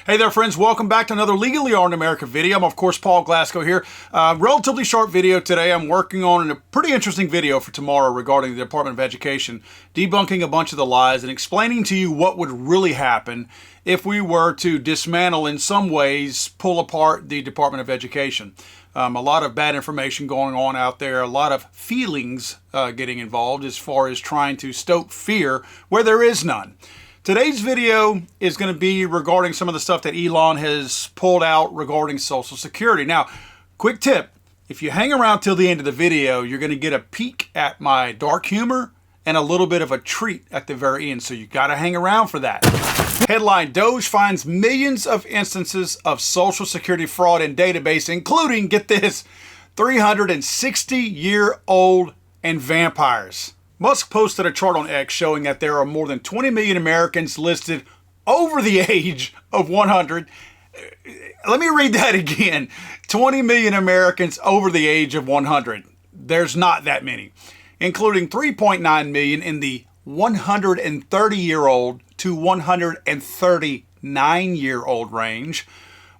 Hey there, friends. Welcome back to another Legally Armed America video. I'm, of course, Paul Glasgow here. Relatively short video today. I'm working on a pretty interesting video for tomorrow regarding the Department of Education, debunking a bunch of the lies and explaining to you what would really happen if we were to dismantle, in some ways, pull apart the Department of Education. A lot of bad information going on out there, a lot of feelings getting involved as far as trying to stoke fear where there is none. Today's video is going to be regarding some of the stuff that Elon has pulled out regarding Social Security. Now, quick tip, if you hang around till the end of the video, you're going to get a peek at my dark humor and a little bit of a treat at the very end, so you got to hang around for that. Headline, Doge finds millions of instances of Social Security fraud in database, including, get this, 360-year-old and vampires. Musk posted a chart on X showing that there are more than 20 million Americans listed over the age of 100. Let me read that again. 20 million Americans over the age of 100. There's not that many, including 3.9 million in the 130-year-old to 139-year-old range,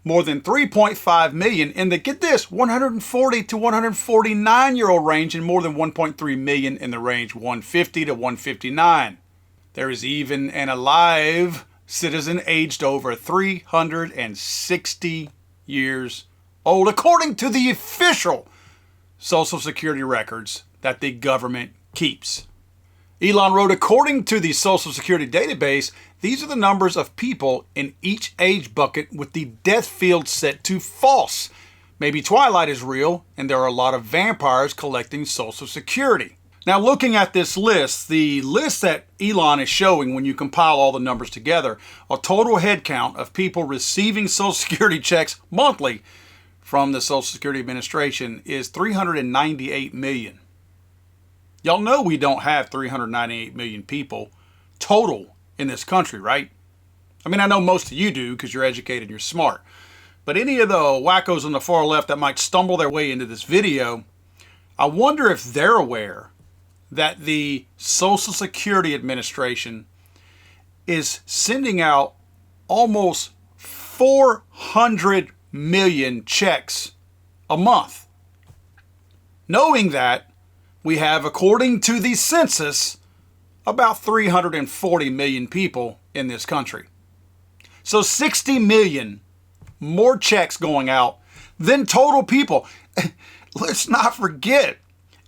more than 3.5 million in the, get this, 140 to 149-year-old range, and more than 1.3 million in the range 150 to 159. There is even an alive citizen aged over 360 years old, according to the official Social Security records that the government keeps. Elon wrote, according to the Social Security database, these are the numbers of people in each age bucket with the death field set to false. Maybe Twilight is real, and there are a lot of vampires collecting Social Security. Now, looking at this list, the list that Elon is showing when you compile all the numbers together, a total head count of people receiving Social Security checks monthly from the Social Security Administration is 398 million. Y'all know we don't have 398 million people total in this country, right? I mean, I know most of you do because you're educated and you're smart. But any of the wackos on the far left that might stumble their way into this video, I wonder if they're aware that the Social Security Administration is sending out almost 400 million checks a month. Knowing that, we have, according to the census, about 340 million people in this country. So 60 million more checks going out than total people. Let's not forget,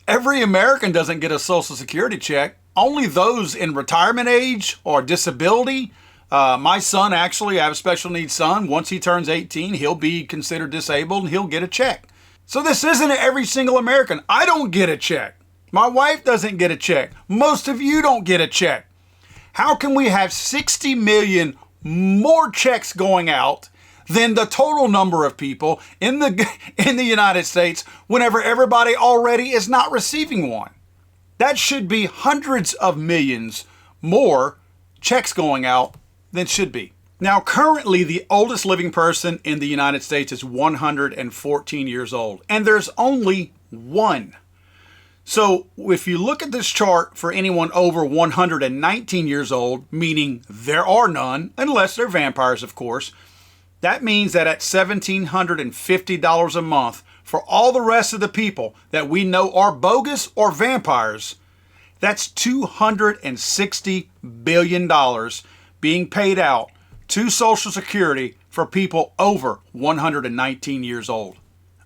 every American doesn't get a Social Security check. Only those in retirement age or disability. My son, actually, I have a special needs son. Once he turns 18, he'll be considered disabled and he'll get a check. So this isn't every single American. I don't get a check. My wife doesn't get a check. Most of you don't get a check. How can we have 60 million more checks going out than the total number of people in the United States whenever everybody already is not receiving one? That should be hundreds of millions more checks going out than should be. Now, currently, the oldest living person in the United States is 114 years old, and there's only one. So if you look at this chart for anyone over 119 years old, meaning there are none, unless they're vampires, of course, that means that at $1,750 a month for all the rest of the people that we know are bogus or vampires, that's $260 billion being paid out to Social Security for people over 119 years old.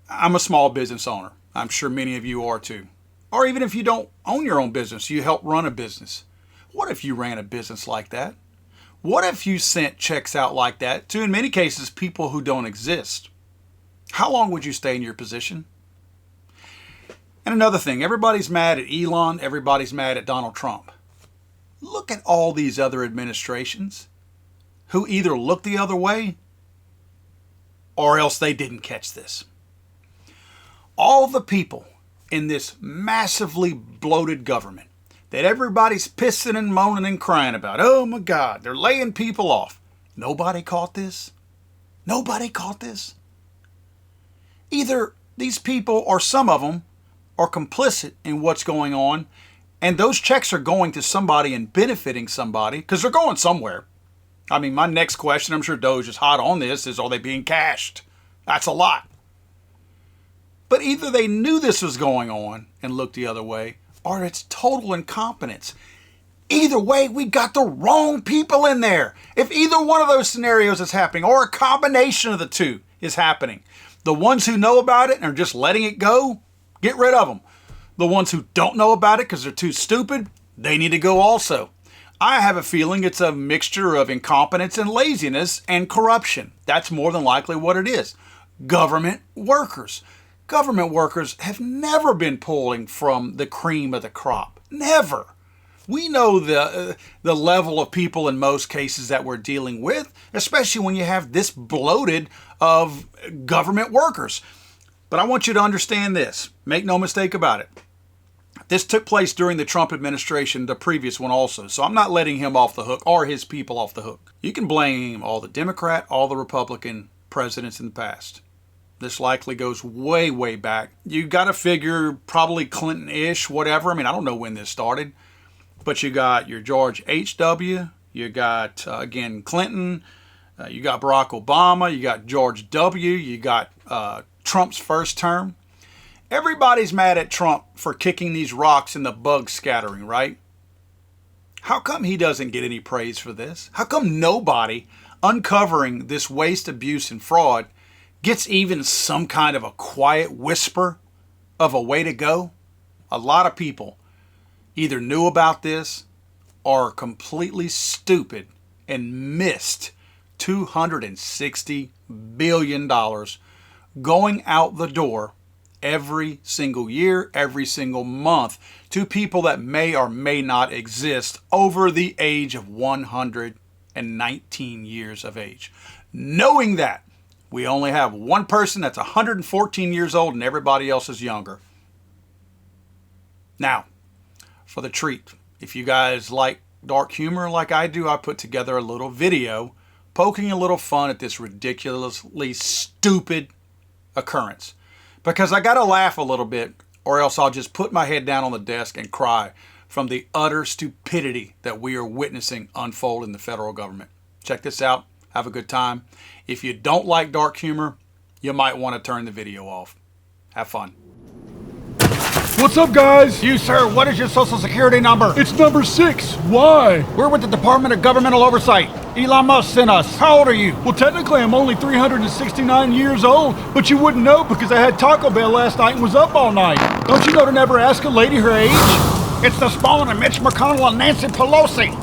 I'm a small business owner. I'm sure many of you are too. Or even if you don't own your own business, you help run a business. What if you ran a business like that? What if you sent checks out like that to, in many cases, people who don't exist? How long would you stay in your position? And another thing, everybody's mad at Elon, everybody's mad at Donald Trump. Look at all these other administrations who either look the other way or else they didn't catch this. All the people in this massively bloated government that everybody's pissing and moaning and crying about. Oh my God, they're laying people off. Nobody caught this. Nobody caught this. Either these people or some of them are complicit in what's going on, and those checks are going to somebody and benefiting somebody because they're going somewhere. I mean, my next question, I'm sure Doge is hot on this, is are they being cashed? That's a lot. But either they knew this was going on and looked the other way, or it's total incompetence. Either way, we got the wrong people in there. If either one of those scenarios is happening, or a combination of the two is happening, the ones who know about it and are just letting it go, get rid of them. The ones who don't know about it because they're too stupid, they need to go also. I have a feeling it's a mixture of incompetence and laziness and corruption. That's more than likely what it is. Government workers. Government workers have never been pulling from the cream of the crop. Never. We know the level of people in most cases that we're dealing with, especially when you have this bloated of government workers. But I want you to understand this. Make no mistake about it. This took place during the Trump administration, the previous one also. So I'm not letting him off the hook or his people off the hook. You can blame all the Democrat, all the Republican presidents in the past. This likely goes way, way back. You got to figure probably Clinton-ish, whatever. I mean, I don't know when this started. But you got your George H.W., you got, again, Clinton, you got Barack Obama, you got George W., you got Trump's first term. Everybody's mad at Trump for kicking these rocks and the bug scattering, right? How come he doesn't get any praise for this? How come nobody uncovering this waste, abuse, and fraud gets even some kind of a quiet whisper of a way to go? A lot of people either knew about this or are completely stupid and missed $260 billion going out the door every single year, every single month to people that may or may not exist over the age of 119 years of age. Knowing that we only have one person that's 114 years old and everybody else is younger. Now, for the treat, if you guys like dark humor like I do, I put together a little video poking a little fun at this ridiculously stupid occurrence. Because I gotta laugh a little bit, or else I'll just put my head down on the desk and cry from the utter stupidity that we are witnessing unfold in the federal government. Check this out. Have a good time. If you don't like dark humor, you might want to turn the video off. Have fun. What's up, guys? You, sir, what is your social security number? It's number 6. Why? We're with the Department of Governmental Oversight. Elon Musk sent us. How old are you? Well, technically, I'm only 369 years old, but you wouldn't know because I had Taco Bell last night and was up all night. Don't you know to never ask a lady her age? It's the spawn of Mitch McConnell and Nancy Pelosi.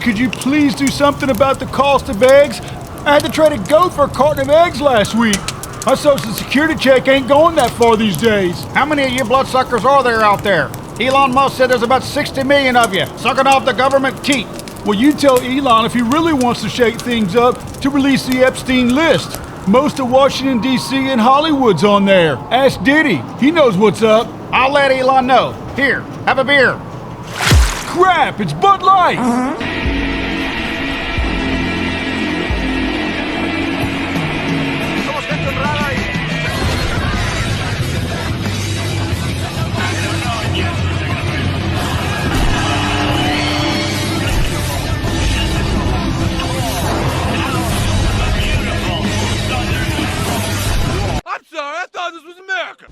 Could you please do something about the cost of eggs? I had to trade a goat for a carton of eggs last week. My social security check ain't going that far these days. How many of you bloodsuckers are there out there? Elon Musk said there's about 60 million of you sucking off the government teat. Well, you tell Elon if he really wants to shake things up to release the Epstein list. Most of Washington, D.C. and Hollywood's on there. Ask Diddy. He knows what's up. I'll let Elon know. Here, have a beer. Crap, it's Bud Light. I'm sorry, I thought this was America.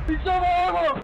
It's over.